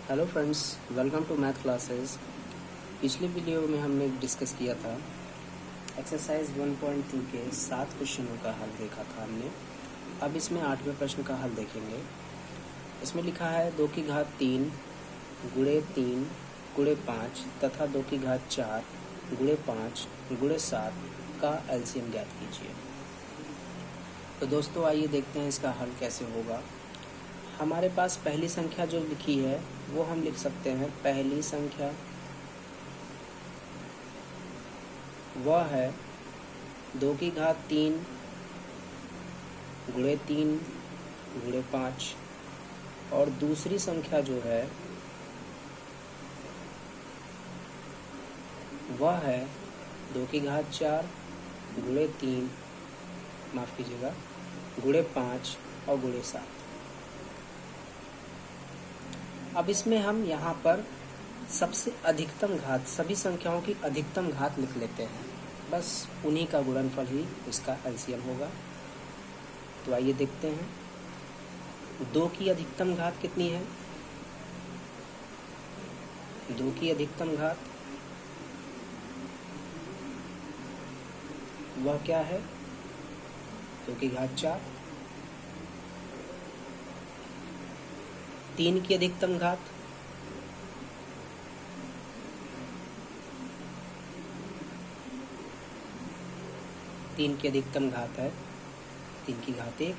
Hello friends, welcome to math classes. पिछले video में हमने डिस्कस किया था एक्सरसाइज 1.2 के 7 क्वेश्चनों का हल देखा था हमने। अब इसमें 8वें प्रश्न का हल देखेंगे। इसमें लिखा है 2 की घात 3 गुणे 3 गुणे 5 तथा 2 की घात 4 गुणे 5 गुणे 7 का एलसीएम ज्ञात कीजिए। तो दोस्तों आइए देखते हैं इसका हल कैसे होगा। हमारे पास पहली संख्या जो लिखी है वो हम लिख सकते हैं। पहली संख्या वह है 2 की घात 3 गुणे 3 गुणे 5 और दूसरी संख्या जो है वह है 2 की घात 4 गुणे 3 माफ कीजिएगा गुणे 5 और गुणे 7। अब इसमें हम यहाँ पर सबसे अधिकतम घात, सभी संख्याओं की अधिकतम घात लिख लेते हैं। बस उन्हीं का गुणनफल ही इसका एलसीएम होगा। तो आइए देखते हैं 2 की अधिकतम घात कितनी है। 2 की अधिकतम घात वह क्या है 2 की घात 4। 3 की अधिकतम घात तीन की अधिकतम घात है 3 की घात 1।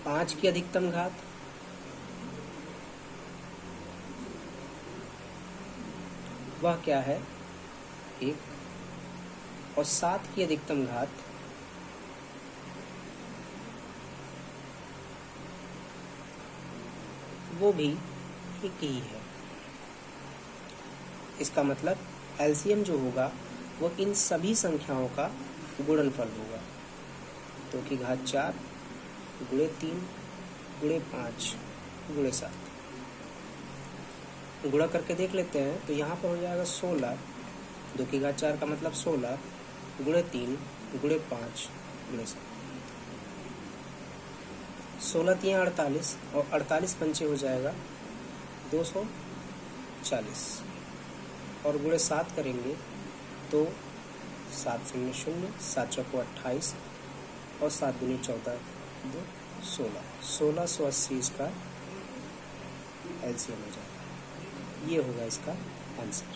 5 की अधिकतम घात वह क्या है 1 और 7 की अधिकतम घात वो भी एक ही है। इसका मतलब एलसीएम जो होगा वो इन सभी संख्याओं का गुणनफल होगा। 2 की घात 4 गुणे 3 गुणे 5 गुणे 7। गुणा करके देख लेते हैं तो यहाँ पर हो जाएगा 16। 2 की घात 4 का मतलब 16 गुणे 3 गुणे 5 गुणे 7। 16 3 48 और 48 पंचे हो जाएगा 240 और गुणे 7 करेंगे तो 7 0 0 7 चौको 28 और 7 दूनी 14 2 16 1680 इसका एलसीएम हो जाएगा। ये होगा इसका आंसर।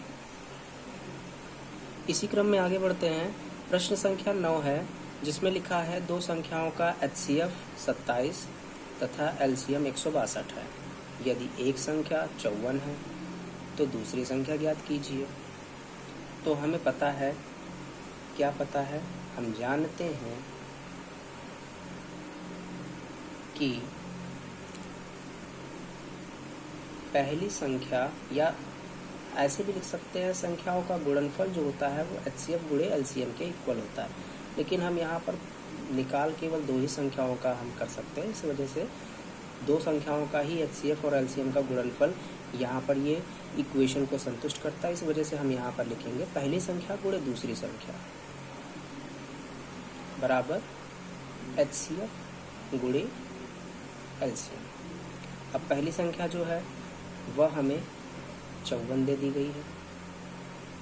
इसी क्रम में आगे बढ़ते हैं। प्रश्न संख्या 9 है जिसमें लिखा है 2 संख्याओं का एचसीएफ 27 तथा एलसीएम 162 है। यदि एक संख्या 54 है तो दूसरी संख्या ज्ञात कीजिए। तो हमें पता है, क्या पता है, हम जानते हैं कि पहली संख्या, या ऐसे भी लिख सकते हैं संख्याओं का गुणनफल जो होता है वो एचसीएफ गुणे एलसीएम के इक्वल होता है। लेकिन हम यहाँ पर निकाल केवल 2 ही संख्याओं का हम कर सकते हैं। इस वजह से 2 संख्याओं का ही एचसीएफ और एलसीएम का गुणनफल यहाँ पर ये इक्वेशन को संतुष्ट करता है। इस वजह से हम यहाँ पर लिखेंगे पहली संख्या गुणे दूसरी संख्या बराबर एचसीएफ गुणे एलसीएम। अब पहली संख्या जो है वह हमें 54 दे दी गई है।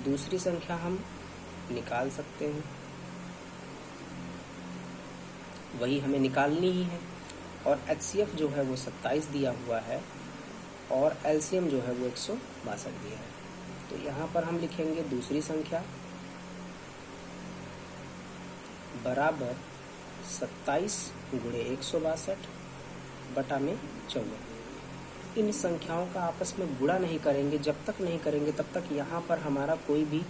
दूसरी संख्या हम निकाल सकते हैं, वही हमें निकालनी ही है। और एचसीएफ जो है वो 27 दिया हुआ है और एलसीएम जो है वो 162 दिया है। तो यहाँ पर हम लिखेंगे दूसरी संख्या बराबर 27 गुणे 162 बटा में 54। इन संख्याओं का आपस में गुणा नहीं करेंगे। जब तक नहीं करेंगे तब तक यहाँ पर हमारा कोई भी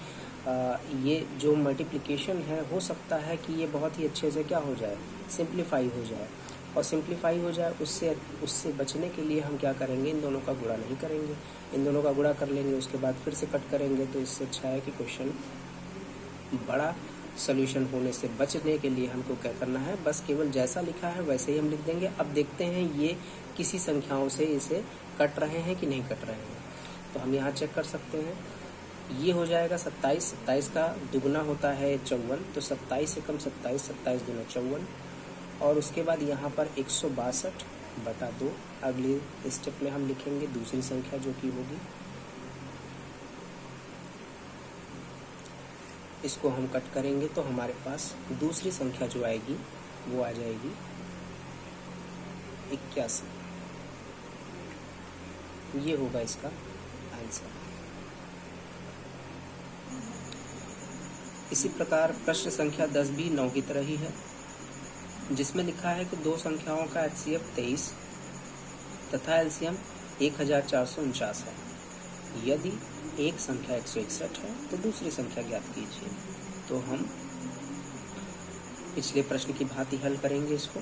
ये जो मल्टीप्लिकेशन है हो सकता है कि ये बहुत ही अच्छे से क्या हो जाए, सिंप्लीफाई हो जाए। और सिंप्लीफाई हो जाए उससे बचने के लिए हम क्या करेंगे, इन दोनों का गुणा नहीं करेंगे। इन दोनों का गुणा कर लेंगे, उसके बाद फिर से कट करेंगे। तो इससे अच्छा है कि क्वेश्चन बड़ा सोल्यूशन होने से बचने के लिए हमको क्या करना है, बस केवल जैसा लिखा है वैसे ही हम लिख देंगे। अब देखते हैं ये किसी संख्याओं से इसे कट रहे हैं कि नहीं कट रहे हैं। तो हम यहाँ चेक कर सकते हैं। ये हो जाएगा 27, 27 का दुगना होता है 54, तो 27 से कम 27, 27 दूना 54 और उसके बाद यहाँ पर 162 बटा 2। अगले स्टेप में हम लिखेंगे दूसरी संख्या जो कि होगी, इसको हम कट करेंगे तो हमारे पास दूसरी संख्या जो आएगी वो आ जाएगी 81। ये होगा इसका आंसर। इसी प्रकार प्रश्न संख्या 10 भी 9 की तरह ही है, जिसमें लिखा है कि दो संख्याओं का HCF 23 तथा एलसीएम 1449 है। यदि एक संख्या 161 है तो दूसरी संख्या ज्ञात कीजिए। तो हम पिछले प्रश्न की भांति हल करेंगे इसको।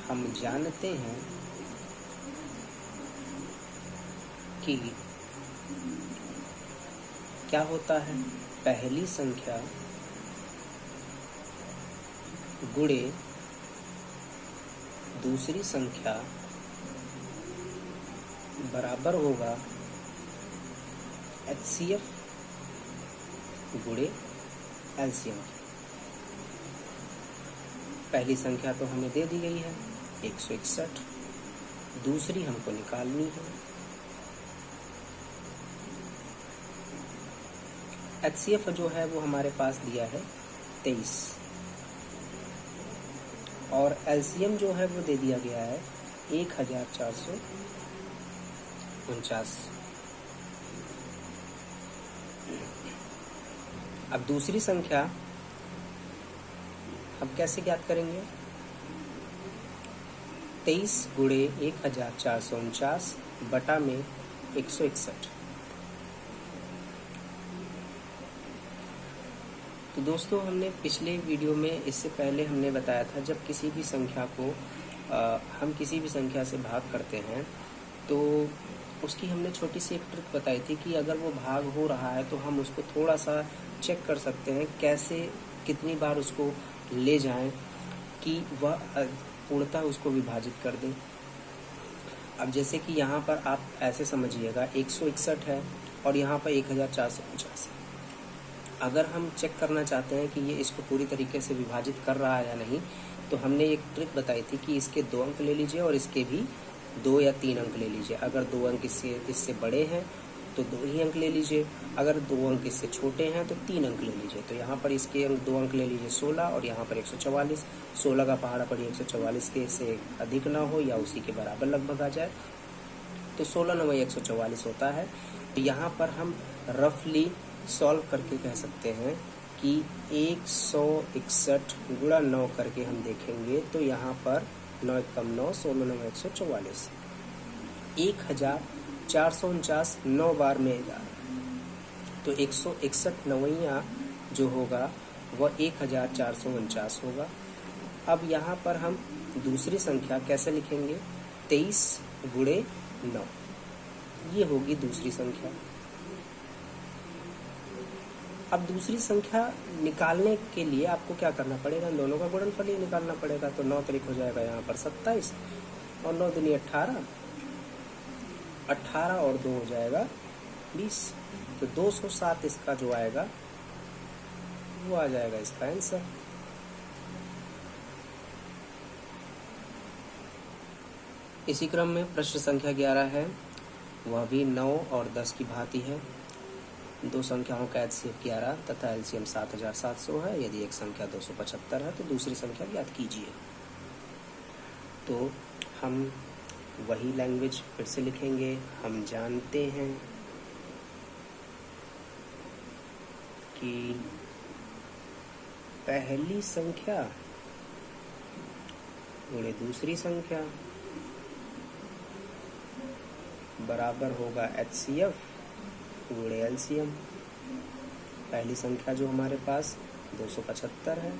हम जानते हैं कि क्या होता है, पहली संख्या गुणे दूसरी संख्या बराबर होगा HCF गुणे एलसीएम। पहली संख्या तो हमें दे दी गई है 161, दूसरी हमको निकालनी है। HCF जो है वो हमारे पास दिया है 23 और एलसीएम जो है वो दे दिया गया है 1449। अब दूसरी संख्या हम कैसे ज्ञात करेंगे? 23 गुणे 1449 बटा में 161। तो दोस्तों, हमने पिछले वीडियो में इससे पहले हमने बताया था, जब किसी भी संख्या को हम किसी भी संख्या से भाग करते हैं तो उसकी हमने छोटी सी एक ट्रिक बताई थी कि अगर वो भाग हो रहा है तो हम उसको थोड़ा सा चेक कर सकते हैं, कैसे कितनी बार उसको ले जाएं कि वह पूर्णतः उसको विभाजित कर दें। अब जैसे कि यहाँ पर आप ऐसे समझिएगा 161 है और यहाँ पर 1449 है। अगर हम चेक करना चाहते हैं कि ये इसको पूरी तरीके से विभाजित कर रहा है या नहीं, तो हमने एक ट्रिक बताई थी कि इसके 2 अंक ले लीजिए और इसके भी 2 या 3 अंक ले लीजिए। अगर 2 अंक इससे बड़े हैं तो 2 ही अंक ले लीजिए, अगर 2 अंक इससे छोटे हैं तो 3 अंक ले लीजिए। तो यहाँ पर इसके 2 अंक ले लीजिए 16 और यहाँ पर 144। 16 का पहाड़ा पड़ी 144 के से अधिक ना हो या उसी के बराबर लगभग आ जाए, तो 16 9 144 होता है। तो यहाँ पर हम रफली सॉल्व करके कह सकते हैं कि 161 गुणा 9 करके हम देखेंगे तो यहाँ पर 9 कम 9, 16 9 144, 1449 9 बार में जा, तो 161 नवैया जो होगा वह 1449 होगा। अब यहाँ पर हम दूसरी संख्या कैसे लिखेंगे? 23 गुणे 9, ये होगी दूसरी संख्या। अब दूसरी संख्या निकालने के लिए आपको क्या करना पड़ेगा? दोनों का गुणनफल ही निकालना पड़ेगा। तो 9 तारीख हो जाएगा यहाँ पर 27 और 9 दूनी 18, 18 और 2 हो जाएगा 20। तो 207 इसका जो आएगा वो आ जाएगा इसका आंसर। इसी क्रम में प्रश्न संख्या 11 है, वह भी 9 और 10 की भांति है। दो संख्याओं का HCF 11 तथा एलसीएम 7700 है। यदि एक संख्या 275 है तो दूसरी संख्या ज्ञात कीजिए। तो हम वही लैंग्वेज फिर से लिखेंगे। हम जानते हैं कि पहली संख्या गुणे दूसरी संख्या बराबर होगा HCF गुणे एलसीएम। पहली संख्या जो हमारे पास 275 है,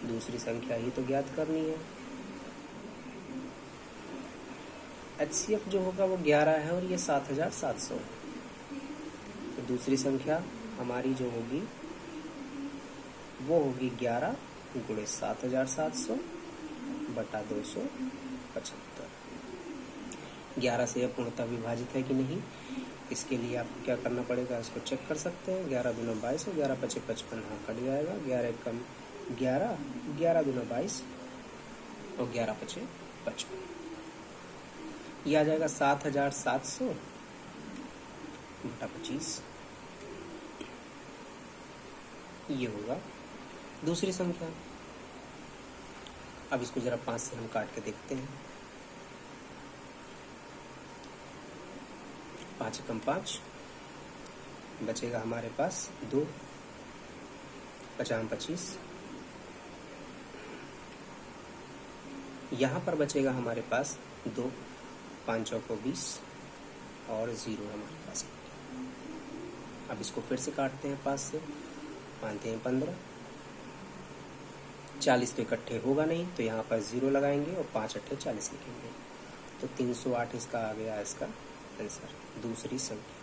दूसरी संख्या ही तो ज्ञात करनी है। HCF जो होगा वो 11 है और ये 7700 है। तो दूसरी संख्या हमारी जो होगी वो होगी 11 गुणे 7700 बटा 275। 11 से यह पूर्णतः विभाजित है कि नहीं, इसके लिए आपको क्या करना पड़ेगा? इसको चेक कर सकते हैं। 11 दूना 22 और 11 पचे 55, हाँ कट जाएगा। 11 कम 11, 11 दूना 22 और 11 पचे 55। यह आ जाएगा 7700 बटा 25। ये होगा दूसरी संख्या। अब इसको जरा 5 से हम काट के देखते हैं। 5 कम 5 बचेगा हमारे पास 2, 50 25। यहाँ पर बचेगा हमारे पास 2, 5 चौको 20 और 0 हमारे पास। अब इसको फिर से काटते हैं 5 से, 5 हैं 15, 40 तो इकट्ठे होगा नहीं तो यहाँ पर 0 लगाएंगे और 5 अट्ठे 40 लिखेंगे। तो 308 इसका आ गया इसका आंसर, दूसरी संख्या।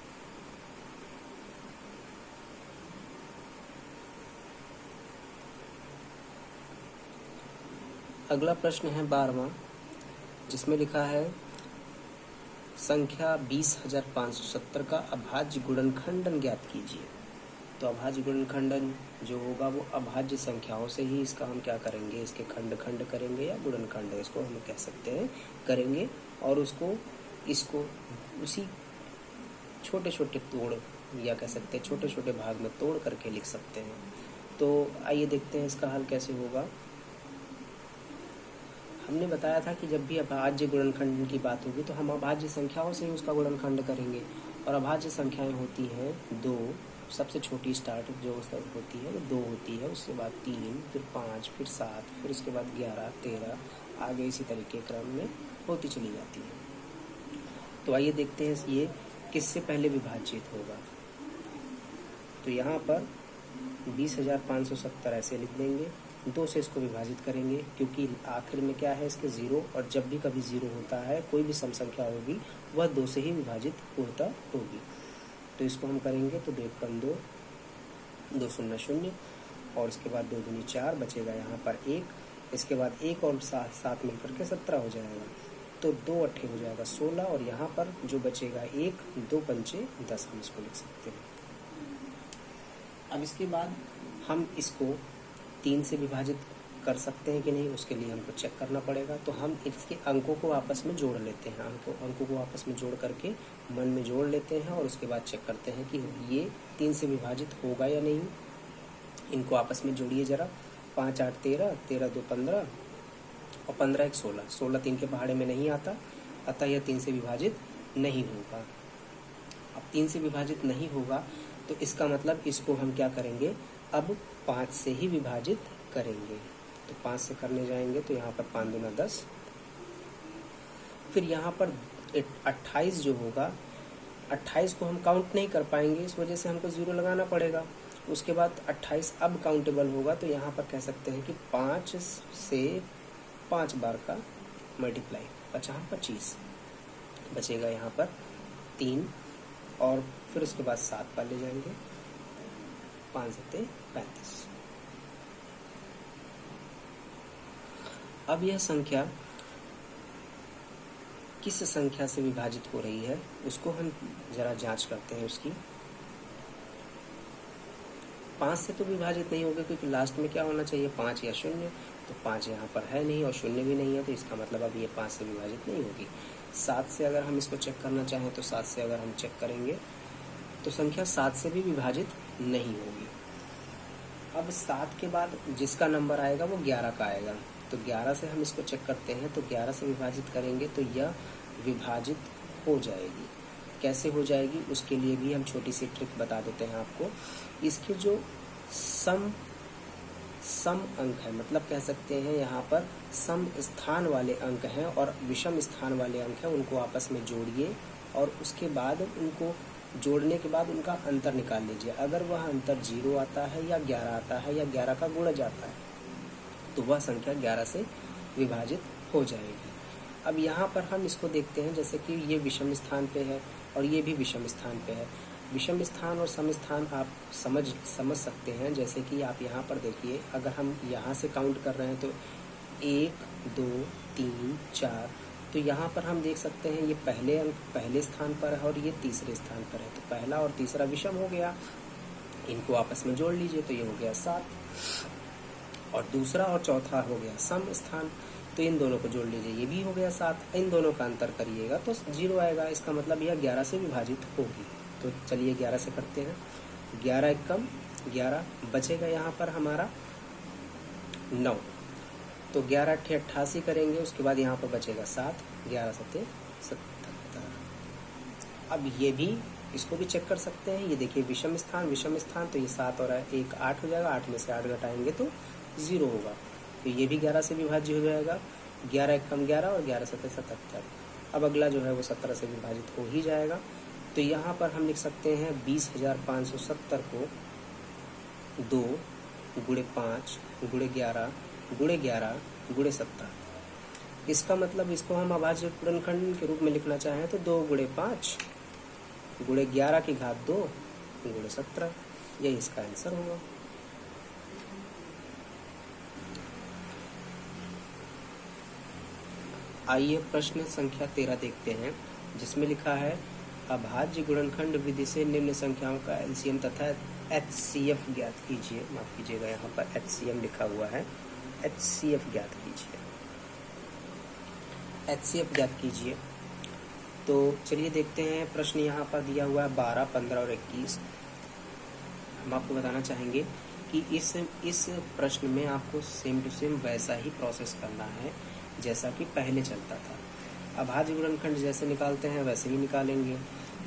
अगला प्रश्न है 12वां, जिसमें लिखा है संख्या 20,570 का अभाज्य गुणनखंडन ज्ञात कीजिए। तो अभाज्य गुणनखंडन जो होगा वो अभाज्य संख्याओं से ही इसका हम क्या करेंगे, इसके खंड खंड करेंगे या गुणनखंड इसको हम कह सकते हैं करेंगे, और इसको उसी छोटे छोटे तोड़ या कह सकते हैं छोटे छोटे भाग में तोड़ करके लिख सकते हैं। तो आइए देखते हैं इसका हल कैसे होगा। हमने बताया था कि जब भी अभाज्य गुणनखंड की बात होगी तो हम अभाज्य संख्याओं से ही उसका गुणनखंड करेंगे, और अभाज्य संख्याएं होती हैं 2, सबसे छोटी स्टार्ट जो होती है वो 2 होती है, उसके बाद 3, फिर 5, फिर 7, फिर उसके बाद 11, 13, आगे इसी तरीके क्रम में होती चली जाती है। तो आइए देखते हैं ये किससे पहले विभाजित होगा। तो यहाँ पर 20,570 ऐसे लिख देंगे, 2 से इसको विभाजित करेंगे क्योंकि आखिर में क्या है इसके 0, और जब भी कभी 0 होता है कोई भी सम संख्या होगी वह 2 से ही विभाजित होता होगी। तो इसको हम करेंगे तो 2 कम 2, 2 शून्य 0, और इसके बाद 2 दूनी 4, बचेगा यहाँ पर 1, इसके बाद 1 और 7 मिलकर के 17 हो जाएगा। तो 2 अट्ठे हो जाएगा 16, और यहाँ पर जो बचेगा 1, 2 पंचे 10 हम इसको लिख सकते हैं। अब इसके बाद हम इसको 3 से विभाजित कर सकते हैं कि नहीं, उसके लिए हमको चेक करना पड़ेगा। तो हम इसके अंकों को आपस में जोड़ लेते हैं, अंकों को आपस में जोड़ करके मन में जोड़ लेते हैं, और उसके बाद चेक करते हैं कि ये 3 से विभाजित होगा या नहीं। इनको आपस में जोड़िए जरा। 5 8 13, 13 2 15 और 15 1 16, 16 3 के पहाड़े में नहीं आता, अतः यह 3 से विभाजित नहीं होगा। अब 3 से विभाजित नहीं होगा तो इसका मतलब इसको हम क्या करेंगे, अब 5 से ही विभाजित करेंगे। तो 5 से करने जाएंगे तो यहाँ पर 5 दूना 10, फिर यहाँ पर 28 जो होगा, 28 को हम काउंट नहीं कर पाएंगे, इस वजह से हमको 0 लगाना पड़ेगा। उसके बाद 28 अब काउंटेबल होगा, तो यहाँ पर कह सकते हैं कि 5 से 5 बार का मल्टीप्लाई, 25 बचेगा यहाँ पर 3, और फिर उसके बाद 7 पर ले जाएंगे, 5 7 35। अब यह संख्या किस संख्या से विभाजित हो रही है उसको हम जरा जांच करते हैं उसकी। 5 से तो विभाजित नहीं होगा क्योंकि लास्ट में क्या होना चाहिए, 5 या 0, तो 5 यहाँ पर है नहीं और 0 भी नहीं है, तो इसका मतलब अब ये 5 से विभाजित नहीं होगी। 7 से अगर हम इसको चेक करना चाहें तो 7 से अगर हम चेक करेंगे तो संख्या 7 से भी विभाजित नहीं होगी। अब 7 के बाद जिसका नंबर आएगा वो 11 का आएगा, तो 11 से हम इसको चेक करते हैं, तो 11 से विभाजित करेंगे तो यह विभाजित हो जाएगी। कैसे हो जाएगी उसके लिए भी हम छोटी सी ट्रिक बता देते हैं आपको। इसके जो सम अंक है, मतलब कह सकते हैं यहाँ पर सम स्थान वाले अंक हैं और विषम स्थान वाले अंक हैं, उनको आपस में जोड़िए और उसके बाद उनको जोड़ने के बाद उनका अंतर निकाल लीजिए। अगर वह अंतर 0 आता है या 11 आता है या 11 का गुणज आता है तो वह संख्या 11 से विभाजित हो जाएगी। अब यहाँ पर हम इसको देखते हैं, जैसे कि ये विषम स्थान पे है और ये भी विषम स्थान पे है। विषम स्थान और सम स्थान आप समझ सकते हैं, जैसे कि आप यहाँ पर देखिए, अगर हम यहाँ से काउंट कर रहे हैं तो 1 2 3 4, तो यहाँ पर हम देख सकते हैं ये पहले अंक पहले स्थान पर है और ये तीसरे स्थान पर है, तो पहला और तीसरा विषम हो गया, इनको आपस में जोड़ लीजिए तो ये हो गया 7, और दूसरा और चौथा हो गया सम स्थान, तो इन दोनों को जोड़ लीजिए, ये भी हो गया 7, इन दोनों का अंतर करिएगा तो 0 आएगा। इसका मतलब यह 11 से विभाजित होगी। तो चलिए 11 से करते हैं। 11 एकम 11, बचेगा यहाँ पर हमारा 9। तो 11 अट्ठे 88 करेंगे, उसके बाद यहाँ पर बचेगा 7, 11 सत्ते 77। अब ये भी, इसको भी चेक कर सकते हैं। ये देखिए विषम स्थान, तो ये 7 और 1 8 हो जाएगा, 8 में से 8 घटाएंगे तो 0 होगा। तो ये भी 11 से विभाज्य हो जाएगा। 11 एकम 11 और 11 सत्ते 77। अब अगला जो है वो 17 से विभाजित हो ही जाएगा। तो यहाँ पर हम लिख सकते हैं 20,570 को 2 गुणे 5 गुणे 11 गुणे 11 गुणे 17। इसका मतलब इसको हम अभाज्य गुणनखंड के रूप में लिखना चाहें तो 2 गुणे 5 गुणे 11 की घात 2 गुणे 17, यही इसका आंसर होगा। आइए प्रश्न संख्या 13 देखते हैं, जिसमें लिखा है अभाज्य गुणनखंड विधि से निम्न संख्याओं का एलसीएम तथा एचसीएफ ज्ञात कीजिए। माफ कीजिएगा, यहाँ पर एचसीएम लिखा हुआ है, एचसीएफ ज्ञात कीजिए। एचसीएफ ज्ञात कीजिए। तो चलिए देखते हैं, प्रश्न यहाँ पर दिया हुआ है 12, 15 और 21। हम आपको बताना चाहेंगे कि इस प्रश्न में आपको सेम टू सेम वैसा ही प्रोसेस करना है जैसा कि पहले चलता था। अभाज्य गुणनखंड जैसे निकालते हैं वैसे ही निकालेंगे,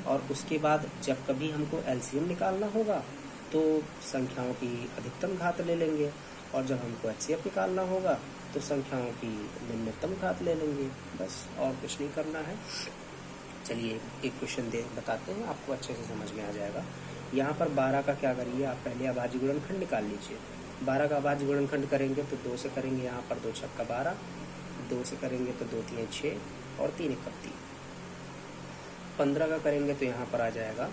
और उसके बाद जब कभी हमको एलसीएम निकालना होगा तो संख्याओं की अधिकतम घात ले लेंगे, और जब हमको एचसीएफ निकालना होगा तो संख्याओं की निम्नतम घात ले लेंगे। बस और कुछ नहीं करना है। चलिए एक क्वेश्चन बताते हैं, आपको अच्छे से समझ में आ जाएगा। यहाँ पर 12 का क्या करिए, आप पहले अभाज्य गुणनखंड निकाल लीजिए। 12 का अभाज्य गुणनखंड करेंगे तो 2 से करेंगे, यहाँ पर 2 छक्का 12, 2 से करेंगे तो 2 3 6 और 3 1 3। 15 का करेंगे तो यहाँ पर आ जाएगा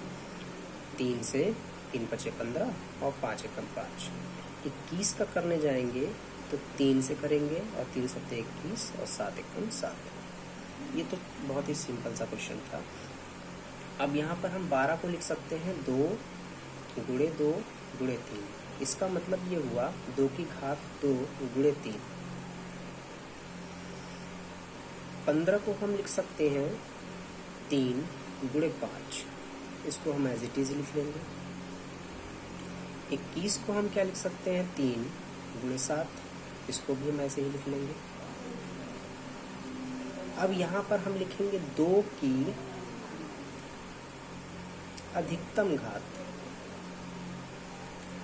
3 से 3 5 15 और 5 1 5। 21 का करने जाएंगे तो 3 से करेंगे और 3 7 21 और 7 1 7। ये तो बहुत ही सिंपल सा क्वेश्चन था। अब यहाँ पर हम 12 को लिख सकते हैं 2 गुणे 2 गुणे 3। इसका मतलब ये हुआ 2 की घात 2 गुणे 3। 15 को हम लिख सकते हैं 3 गुणे 5, इसको हम एज इट इज लिख लेंगे। 21 को हम क्या लिख सकते हैं 3 गुणे 7, इसको भी हम ऐसे ही लिख लेंगे। अब यहाँ पर हम लिखेंगे 2 की अधिकतम घात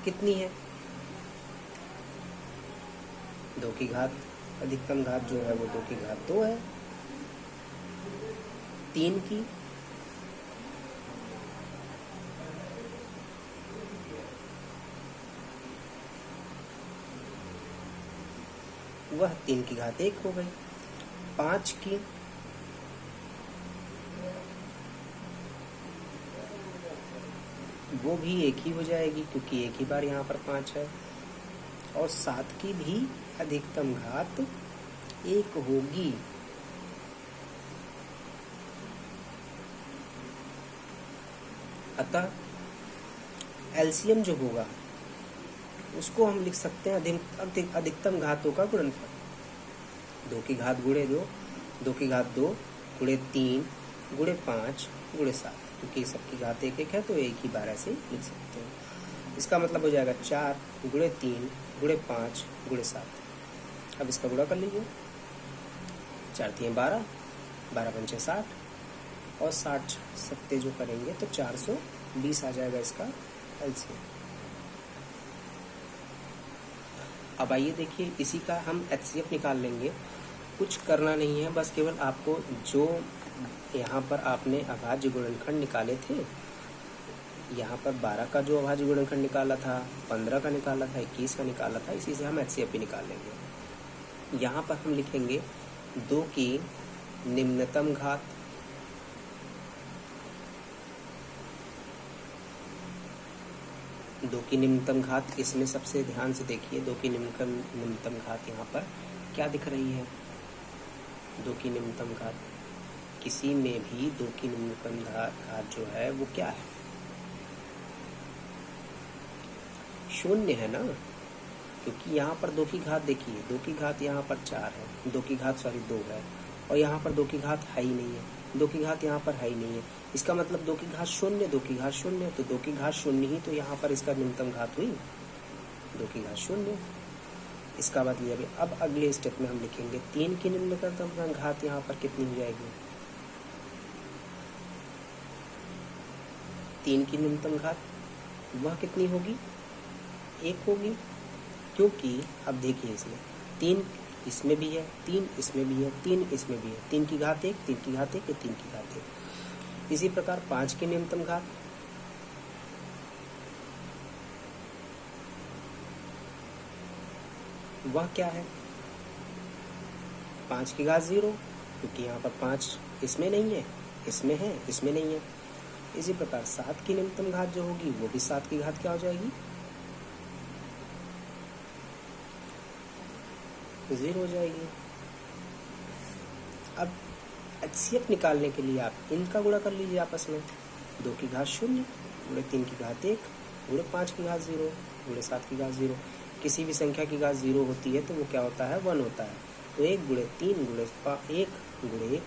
कितनी है। 2 की घात अधिकतम घात जो है वो 2 की घात 2 है। 3 की वह 3 की घात 1 हो गई। 5 की वो भी 1 ही हो जाएगी क्योंकि 1 ही बार यहाँ पर 5 है। और 7 की भी अधिकतम घात 1 होगी। अतः एलसीएम जो होगा उसको हम लिख सकते हैं अधिकतम घातों का गुणनफल। 2 की घात गुणे 2, 2 की घात 2 गुणे 3 गुणे 5 गुणे 7, क्योंकि सबकी घात 1 1 है तो एक ही बार ऐसे लिख सकते हैं। इसका मतलब हो जाएगा 4 गुणे 3 गुणे 5 गुणे 7। अब इसका गुणा कर लीजिए। 4 3 12, 12 पंचे 60 और 60 सत्ते जो करेंगे तो 420 आ जाएगा इसका एलसीएम। अब आइए देखिए, इसी का हम एचसीएफ निकाल लेंगे। कुछ करना नहीं है, बस केवल आपको जो यहाँ पर आपने अभाज्य गुणनखंड निकाले थे, यहाँ पर 12 का जो अभाज्य गुणनखंड निकाला था, 15 का निकाला था, 21 का निकाला था, इसी से हम एचसीएफ भी निकाल लेंगे। यहाँ पर हम लिखेंगे 2 की निम्नतम घात इसमें सबसे ध्यान से देखिए। 2 की निम्नतम घात यहाँ पर क्या दिख रही है। 2 की निम्नतम घात, किसी में भी 2 की निम्नतम घात जो है वो क्या है, 0 है ना। क्योंकि यहाँ पर 2 की घात देखिए, 2 की घात यहाँ पर 4 है, 2 की घात 2 है, और यहाँ पर 2 की घात है ही नहीं है, 2 की घात यहाँ पर है ही नहीं है। इसका मतलब 2 की घात 0, 2 की घात 0, तो 2 की घात 0 ही तो यहाँ पर इसका न्यूनतम घात हुई, 2 की घात 0। इसका बाद ये अब अगले स्टेप में हम लिखेंगे 3 की निम्नतम घात यहाँ पर कितनी हो जाएगी, 3 की न्यूनतम घात वह कितनी होगी, 1 होगी। क्योंकि अब देखिए इसमें 3 इसमें भी है, 3 इसमें भी है, 3 इसमें भी है, 3 की घात 1, 3 की घात 1, 3 की घात 1। इसी प्रकार 5 की न्यूनतम घात, वह क्या है, 5 की घात 0, क्योंकि यहाँ पर 5 इसमें नहीं है, इसमें है, इसमें नहीं है। इसी प्रकार 7 की न्यूनतम घात जो होगी वो भी 7 की घात क्या हो जाएगी, 0 हो जाएगी। अब HCF निकालने के लिए आप इनका गुणा कर लीजिए आपस में, 2 की घात 0 गुणे 3 की घात 1 गुणे 5 की घात 0 गुणे 7 की घात 0। किसी भी संख्या की घात 0 होती है तो वो क्या होता है, 1 होता है। तो 1 गुणे 3 गुणे 1 गुणे 1,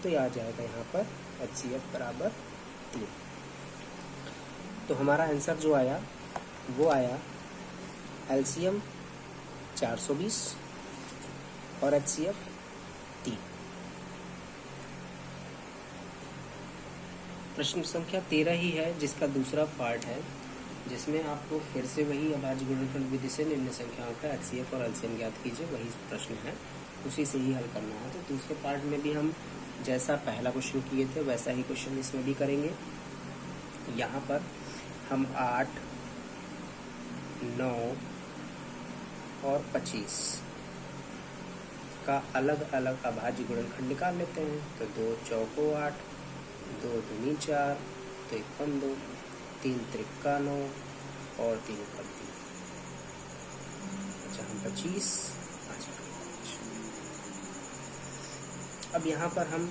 तो यह आ जाएगा यहाँ पर HCF बराबर 3। तो हमारा आंसर जो आया वो आया LCM 420 और HCF 3। प्रश्न संख्या 13 ही है, जिसका दूसरा पार्ट है, जिसमें आपको फिर से वही अभाज्य गुणनफल विधि से निम्न संख्याओं का HCF और LCM ज्ञात कीजिए, वही प्रश्न है, उसी से ही हल करना है। तो दूसरे पार्ट में भी हम जैसा पहला क्वेश्चन किए थे वैसा ही क्वेश्चन इसमें भी करेंगे। यहाँ पर हम 8, 9 और 25 का अलग अलग अभाज्य गुणनखंड निकाल लेते हैं। तो 2 चौको 8, 2 दूनी 4, तो 1 2, 3 त्रिक्का 9 और 3 ऊपर 3। अच्छा हम 25, 5। अब यहाँ पर हम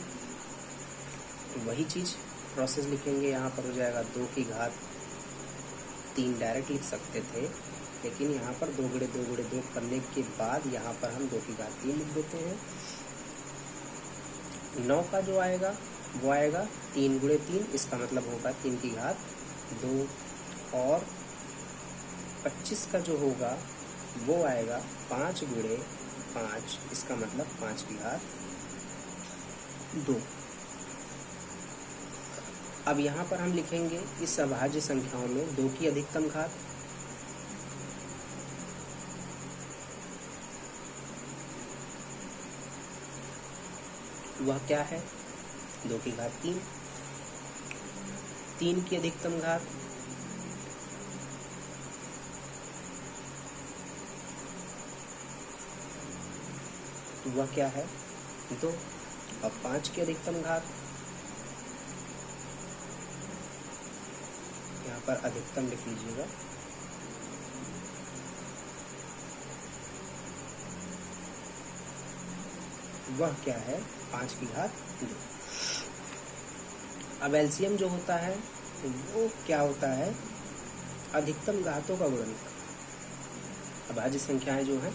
वही चीज प्रोसेस लिखेंगे। यहाँ पर हो जाएगा 2 की घात 3 डायरेक्ट लिख सकते थे, लेकिन यहाँ पर 2 गुणे 2 गुणे 2 करने के बाद यहाँ पर हम 2 की घात 3 लिख देते हैं। 9 का जो आएगा वो आएगा 3 गुणे 3, इसका मतलब होगा 3 की घात 2, और 25 का जो होगा वो आएगा 5 गुणे 5, इसका मतलब 5 की घात 2। अब यहाँ पर हम लिखेंगे इस अभाज्य संख्याओं में 2 की अधिकतम घात, वह क्या है, 2 की घात 3। 3 की अधिकतम घात, वह क्या है, 2। अब 5 की अधिकतम घात, यहाँ पर अधिकतम लिख लीजिएगा, वह क्या है, 5 की घात 2। अब एलसीएम जो होता है वो क्या होता है, अधिकतम घातों का गुणनफल। अभाज्य संख्याएं जो हैं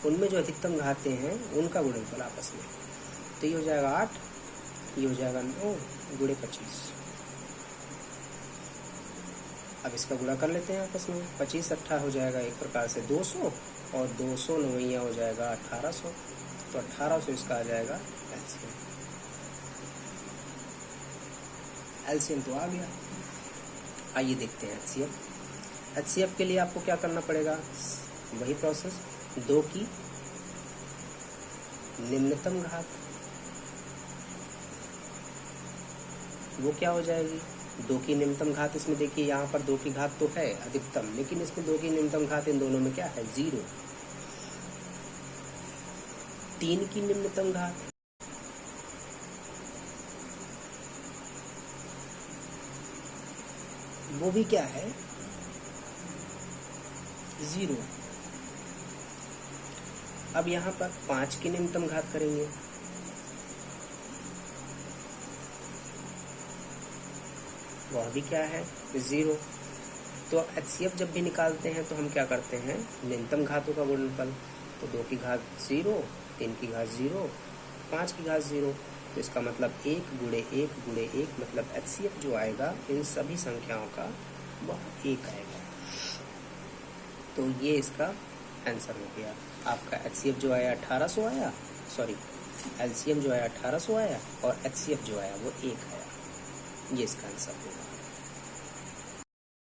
उनमें जो अधिकतम घातें हैं उनका गुणनफल आपस में। तो ये हो जाएगा 8, ये हो जाएगा 9 गुणे 25। अब इसका गुणा कर लेते हैं आपस में। 25 8 हो जाएगा एक प्रकार से 200, और 200 9 हो जाएगा 1800। तो 1800 इसका आ जाएगा एलसीएम। एलसीएम तो आ गया। आइए देखते हैं एचसीएफ। एचसीएफ के लिए आपको क्या करना पड़ेगा, वही प्रोसेस, 2 की निम्नतम घात, वो क्या हो जाएगी, 2 की निम्नतम घात। इसमें देखिए यहाँ पर 2 की घात तो है अधिकतम, लेकिन इसमें 2 की निम्नतम घात इन दोनों में क्या है, 0। 3 की निम्नतम घात, वो भी क्या है, 0। अब यहाँ पर 5 की निम्नतम घात करेंगे, वह भी क्या है, 0। तो HCF जब भी निकालते हैं तो हम क्या करते हैं, न्यूनतम घातों का गुणनफल। तो 2 की घात 0, 3 की घात 0, 5 की घात 0। तो इसका मतलब 1 गुणे 1 गुणे 1 मतलब HCF जो आएगा इन सभी संख्याओं का वह 1 आएगा। तो ये इसका आंसर हो गया। आपका HCF जो आया 1800 आया, सॉरी LCM जो आया 1800 आया और HCF जो आया वो 1 आया। ये इसका आंसर होगा।